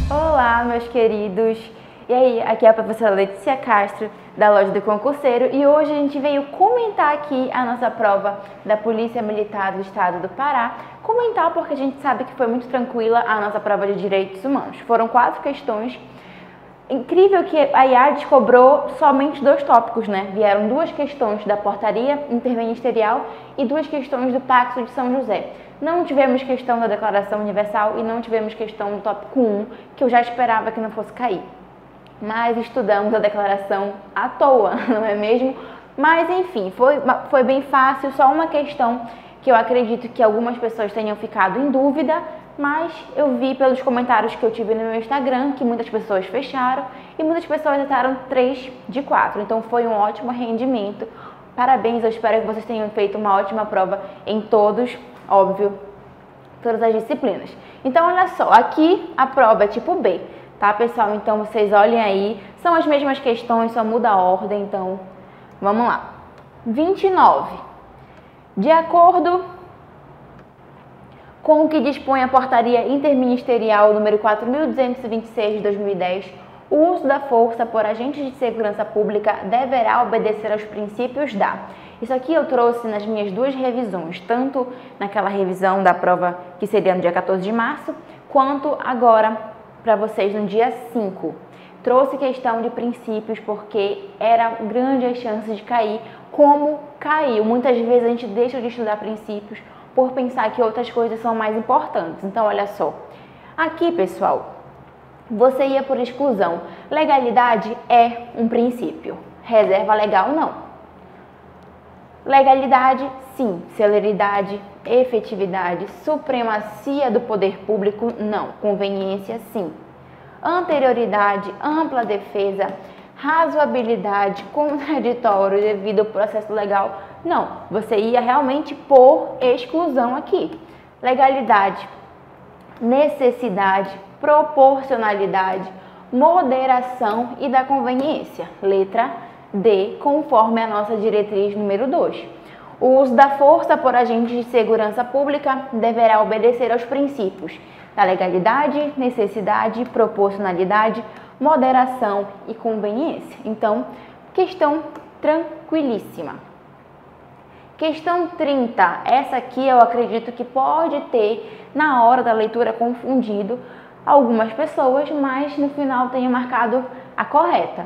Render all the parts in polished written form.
Olá, meus queridos! E aí, aqui é a professora Letícia Castro, da Loja do Concurseiro, e hoje a gente veio comentar aqui a nossa prova da Polícia Militar do Estado do Pará. Comentar porque a gente sabe que foi muito tranquila a nossa prova de Direitos Humanos. Foram 4 questões. Incrível que a IADES cobrou somente 2 tópicos, né? Vieram 2 questões da portaria interministerial e 2 questões do Pacto de São José. Não tivemos questão da Declaração Universal e não tivemos questão do tópico 1, que eu já esperava que não fosse cair. Mas estudamos a declaração à toa, não é mesmo? Mas enfim, foi bem fácil, só uma questão que eu acredito que algumas pessoas tenham ficado em dúvida, mas eu vi pelos comentários que eu tive no meu Instagram que muitas pessoas fecharam e muitas pessoas tiraram 3 de 4, então foi um ótimo rendimento. Parabéns, eu espero que vocês tenham feito uma ótima prova em todas as disciplinas. Então olha só, aqui a prova é tipo B, tá pessoal? Então vocês olhem aí, são as mesmas questões, só muda a ordem, então vamos lá. 29. De acordo com o que dispõe a Portaria Interministerial número 4.226 de 2010, o uso da força por agentes de segurança pública deverá obedecer aos princípios da... Isso aqui eu trouxe nas minhas 2 revisões, tanto naquela revisão da prova que seria no dia 14 de março, quanto agora para vocês no dia 5. Trouxe questão de princípios porque era grande a chance de cair, como caiu. Muitas vezes a gente deixa de estudar princípios por pensar que outras coisas são mais importantes. Então, olha só. Aqui, pessoal, você ia por exclusão. Legalidade é um princípio. Reserva legal, não. Legalidade, sim. Celeridade, efetividade, supremacia do poder público, não. Conveniência, sim. Anterioridade, ampla defesa, razoabilidade, contraditório devido ao processo legal, não. Você ia realmente por exclusão aqui. Legalidade, necessidade, proporcionalidade, moderação e da conveniência. Letra D, conforme a nossa diretriz número 2. O uso da força por agentes de segurança pública deverá obedecer aos princípios da legalidade, necessidade, proporcionalidade, moderação e conveniência. Então, questão tranquilíssima. Questão 30. Essa aqui eu acredito que pode ter, na hora da leitura, confundido algumas pessoas, mas no final tenho marcado a correta.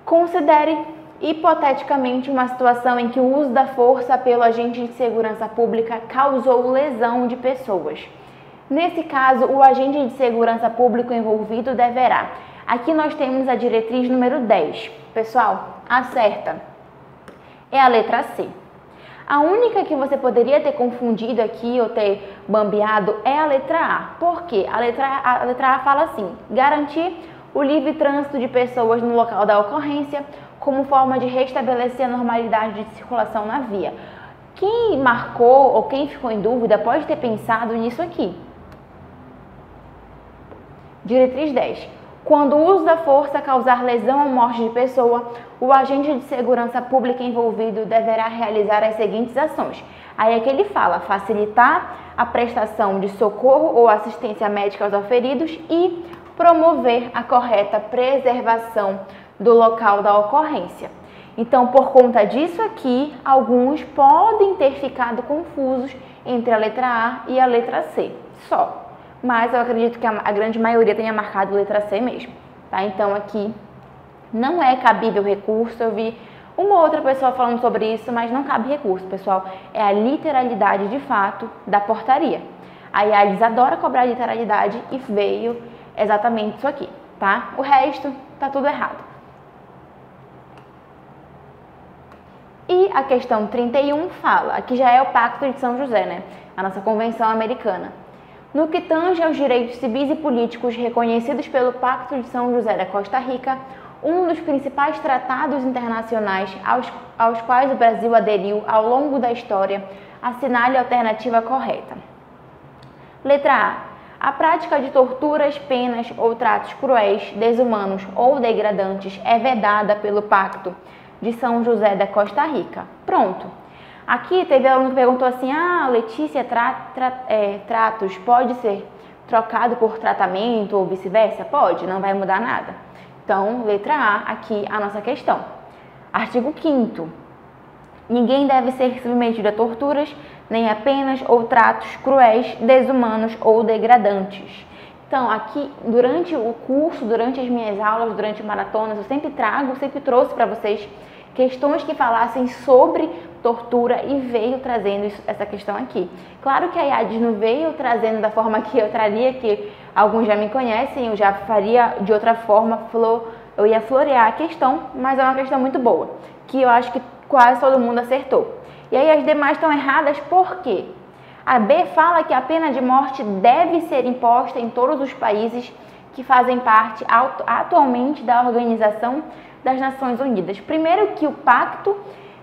Considere hipoteticamente uma situação em que o uso da força pelo agente de segurança pública causou lesão de pessoas. Nesse caso, o agente de segurança pública envolvido deverá. Aqui nós temos a diretriz número 10. Pessoal, acerta. É a letra C. A única que você poderia ter confundido aqui ou ter bambeado é a letra A. Por quê? A letra A fala assim: garantir o livre trânsito de pessoas no local da ocorrência como forma de restabelecer a normalidade de circulação na via. Quem marcou ou quem ficou em dúvida pode ter pensado nisso aqui. Diretriz 10. Quando o uso da força causar lesão ou morte de pessoa, o agente de segurança pública envolvido deverá realizar as seguintes ações. Aí é que ele fala: facilitar a prestação de socorro ou assistência médica aos feridos e promover a correta preservação do local da ocorrência. Então, por conta disso aqui, alguns podem ter ficado confusos entre a letra A e a letra C, só. Mas eu acredito que a grande maioria tenha marcado letra C mesmo, tá? Então, aqui não é cabível recurso. Eu vi uma outra pessoa falando sobre isso, mas não cabe recurso, pessoal. É a literalidade, de fato, da portaria. A IADES adora cobrar literalidade e veio exatamente isso aqui, tá? O resto tá tudo errado. E a questão 31 fala, aqui já é o Pacto de São José, né? A nossa Convenção Americana. No que tange aos direitos civis e políticos reconhecidos pelo Pacto de São José da Costa Rica, um dos principais tratados internacionais aos quais o Brasil aderiu ao longo da história, assinale a alternativa correta. Letra A. A prática de torturas, penas ou tratos cruéis, desumanos ou degradantes é vedada pelo Pacto de São José da Costa Rica. Pronto. Aqui teve aluno que perguntou assim: Letícia, tratos trocado por tratamento ou vice-versa? Pode, não vai mudar nada. Então, letra A, aqui a nossa questão. Artigo 5º. Ninguém deve ser submetido a torturas, nem a penas ou tratos cruéis, desumanos ou degradantes. Então, aqui, durante o curso, durante as minhas aulas, durante maratonas, eu sempre trouxe para vocês questões que falassem sobre tortura e veio trazendo essa questão aqui. Claro que a IADES não veio trazendo da forma que eu traria, que alguns já me conhecem, eu já faria de outra forma, eu ia florear a questão, mas é uma questão muito boa, que eu acho que quase todo mundo acertou. E aí as demais estão erradas por quê? A B fala que a pena de morte deve ser imposta em todos os países que fazem parte atualmente da Organização das Nações Unidas. Primeiro que o pacto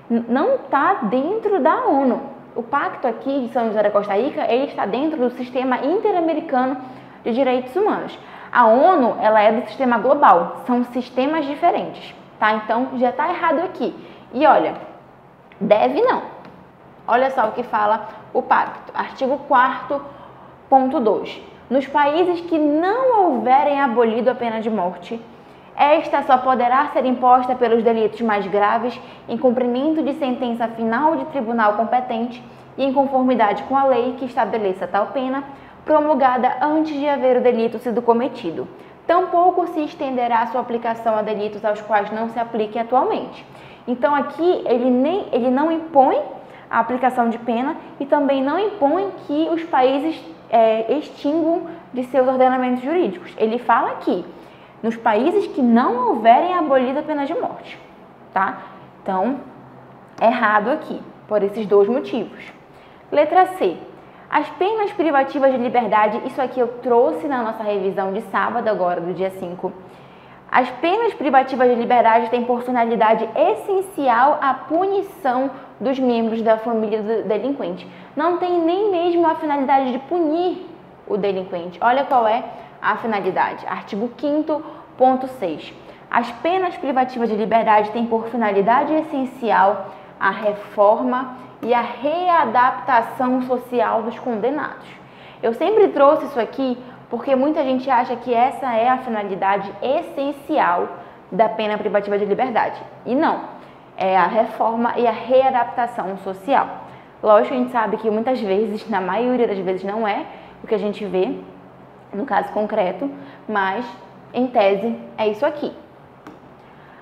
não está dentro da ONU. O pacto aqui de São José da Costa Rica, ele está dentro do Sistema Interamericano de Direitos Humanos. A ONU, ela é do sistema global, são sistemas diferentes, tá? Então, já está errado aqui. E olha, deve não. Olha só o que fala o pacto. Artigo 4º, ponto 2. Nos países que não houverem abolido a pena de morte, esta só poderá ser imposta pelos delitos mais graves em cumprimento de sentença final de tribunal competente e em conformidade com a lei que estabeleça tal pena, promulgada antes de haver o delito sido cometido. Tampouco se estenderá sua aplicação a delitos aos quais não se aplique atualmente. Então aqui ele não impõe a aplicação de pena e também não impõe que os países extinguam de seus ordenamentos jurídicos. Ele fala aqui, nos países que não houverem abolido a pena de morte, tá? Então, errado aqui, por esses dois motivos. Letra C. As penas privativas de liberdade, isso aqui eu trouxe na nossa revisão de sábado, agora do dia 5. As penas privativas de liberdade têm por finalidade essencial a punição dos membros da família do delinquente. Não tem nem mesmo a finalidade de punir o delinquente. Olha qual é a finalidade. Artigo 5º, ponto 6. As penas privativas de liberdade têm por finalidade essencial a reforma e a readaptação social dos condenados. Eu sempre trouxe isso aqui porque muita gente acha que essa é a finalidade essencial da pena privativa de liberdade. E não, é a reforma e a readaptação social. Lógico que a gente sabe que muitas vezes, na maioria das vezes não é o que a gente vê, no caso concreto, mas em tese é isso aqui.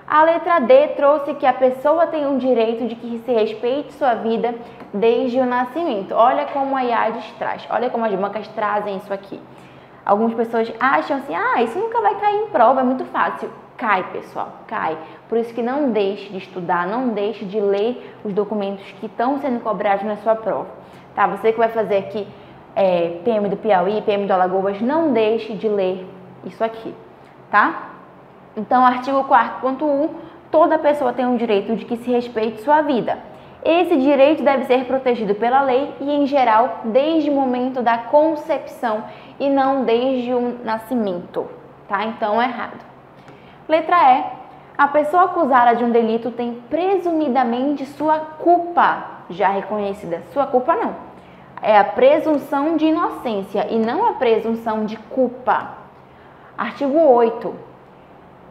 A letra D trouxe que a pessoa tem um direito de que se respeite sua vida desde o nascimento. Olha como a IADES traz, olha como as bancas trazem isso aqui. Algumas pessoas acham assim, isso nunca vai cair em prova, é muito fácil. Cai, pessoal, cai. Por isso que não deixe de estudar, não deixe de ler os documentos que estão sendo cobrados na sua prova. Tá? Você que vai fazer aqui PM do Piauí, PM do Alagoas, não deixe de ler isso aqui, tá? Então, artigo 4º, ponto 1, toda pessoa tem o direito de que se respeite sua vida. Esse direito deve ser protegido pela lei e, em geral, desde o momento da concepção e não desde o nascimento, tá? Então, errado. Letra E. A pessoa acusada de um delito tem presumidamente sua culpa já reconhecida. Sua culpa não. É a presunção de inocência e não a presunção de culpa. Artigo 8.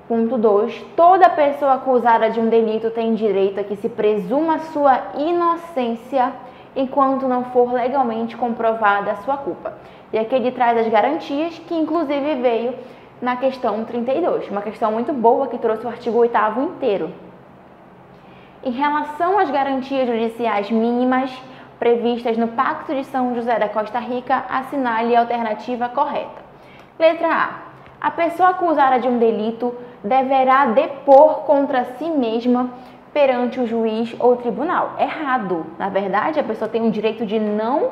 Ponto 2. Toda pessoa acusada de um delito tem direito a que se presuma sua inocência enquanto não for legalmente comprovada a sua culpa. E aqui ele traz as garantias que inclusive veio na questão 32, uma questão muito boa que trouxe o artigo 8º inteiro. Em relação às garantias judiciais mínimas previstas no Pacto de São José da Costa Rica, assinale a alternativa correta. Letra A. A pessoa acusada de um delito deverá depor contra si mesma perante o juiz ou tribunal. Errado. Na verdade, a pessoa tem o direito de não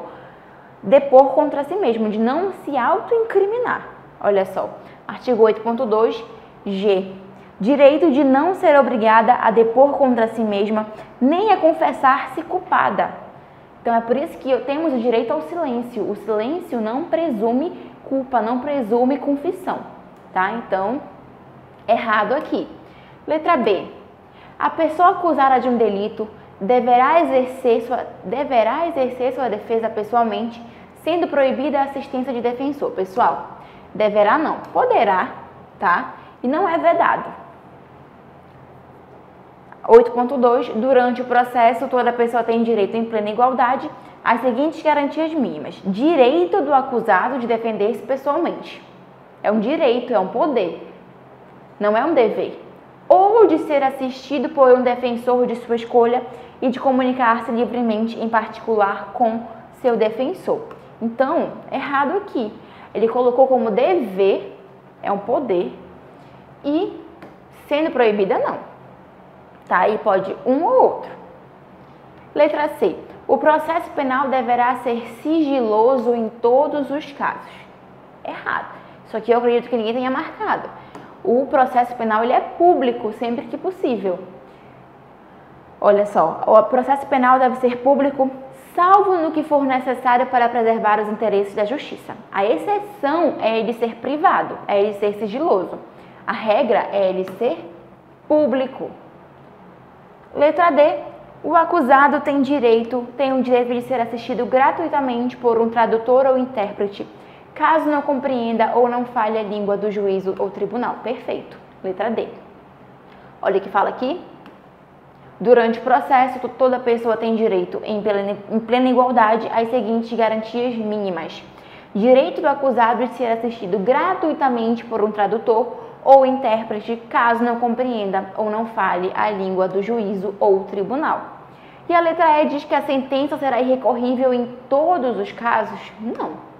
depor contra si mesma, de não se autoincriminar. Olha só. Artigo 8.2, G. Direito de não ser obrigada a depor contra si mesma, nem a confessar-se culpada. Então, é por isso que temos o direito ao silêncio. O silêncio não presume culpa, não presume confissão, tá? Então, errado aqui. Letra B. A pessoa acusada de um delito deverá exercer sua defesa pessoalmente, sendo proibida a assistência de defensor. Pessoal, deverá não, poderá, tá? E não é vedado. 8.2. Durante o processo, toda pessoa tem direito em plena igualdade às seguintes garantias mínimas. Direito do acusado de defender-se pessoalmente. É um direito, é um poder, não é um dever. Ou de ser assistido por um defensor de sua escolha e de comunicar-se livremente, em particular, com seu defensor. Então, errado aqui. Ele colocou como dever, é um poder, e sendo proibida, não. Tá? Aí pode um ou outro. Letra C. O processo penal deverá ser sigiloso em todos os casos. Errado. Isso aqui eu acredito que ninguém tenha marcado. O processo penal ele é público sempre que possível. Olha só, o processo penal deve ser público, salvo no que for necessário para preservar os interesses da justiça. A exceção é ele ser privado, é ele ser sigiloso. A regra é ele ser público. Letra D. O acusado tem o direito de ser assistido gratuitamente por um tradutor ou intérprete, caso não compreenda ou não fale a língua do juízo ou tribunal. Perfeito. Letra D. Olha o que fala aqui. Durante o processo, toda pessoa tem direito, em plena igualdade, às seguintes garantias mínimas. Direito do acusado de ser assistido gratuitamente por um tradutor ou intérprete, caso não compreenda ou não fale a língua do juízo ou tribunal. E a letra E diz que a sentença será irrecorrível em todos os casos? Não.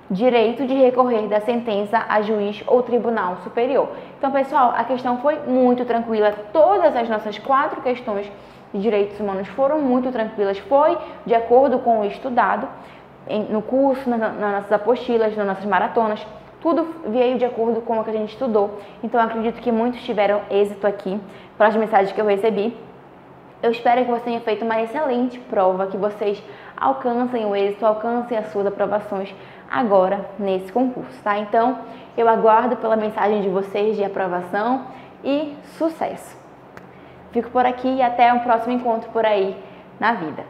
Direito de recorrer da sentença a juiz ou tribunal superior. Então, pessoal, a questão foi muito tranquila. Todas as nossas 4 questões de direitos humanos foram muito tranquilas. Foi de acordo com o estudado no curso, nas nossas apostilas, nas nossas maratonas. Tudo veio de acordo com o que a gente estudou. Então, eu acredito que muitos tiveram êxito aqui pelas mensagens que eu recebi. Eu espero que você tenha feito uma excelente prova, que vocês alcancem o êxito, alcancem as suas aprovações agora nesse concurso, tá? Então, eu aguardo pela mensagem de vocês de aprovação e sucesso. Fico por aqui e até um próximo encontro por aí na vida.